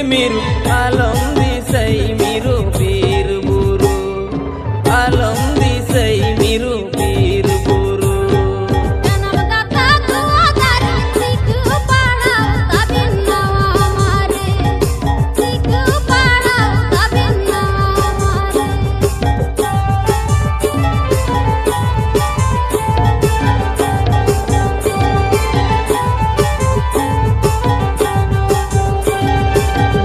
miru alam disai miru bir buru alam disai miru bir buru janam data tua dari siku padau tabin nawa mare siku padau tabin nawa mare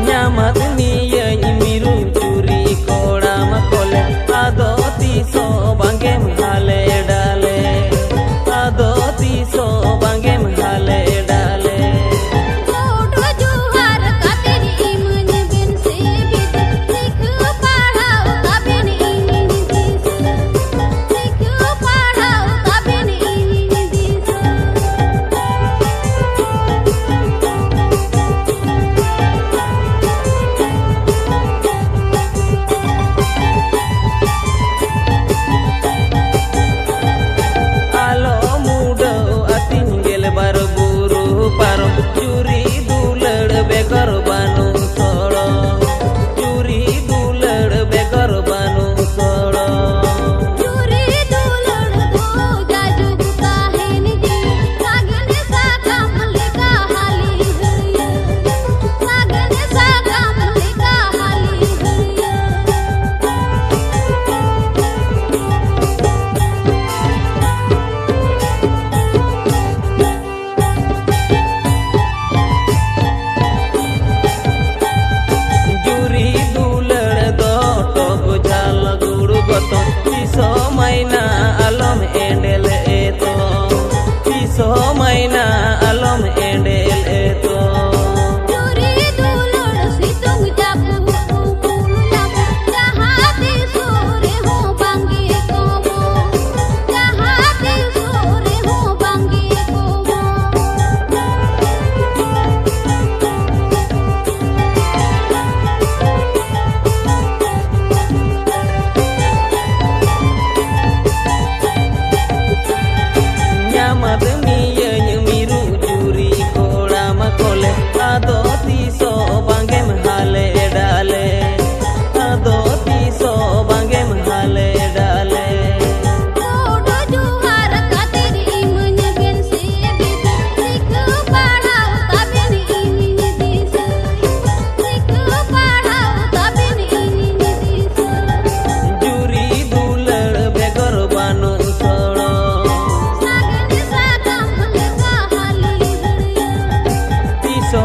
nyamat niya miru curi koda makole adoti so bangem hale dale adoti so bangem hale dale jodo juhar katin imun bin sibit siku padau tabin ini disa siku padau tabin ini disa curi dulad bekar banu solo curi dulad bekar banu solo curi dulad do jajug kahin ji sagane sagam leka hali hariya sagane sagam leka hali hariya piso maina alom endel eto piso maina alom endel eto curi dulad situng jabu umulak jahati sore ho bangi komo jahati sore ho bangi komo nyamat niya miru curi koda makole adoti so bangem hale dale adoti so bangem hale dale jodo juhar katin imun bin sibit siku padau tabin ini disa siku padau tabin ini disa curi dulad bekar banu solo sagane sagam leka hali hariya piso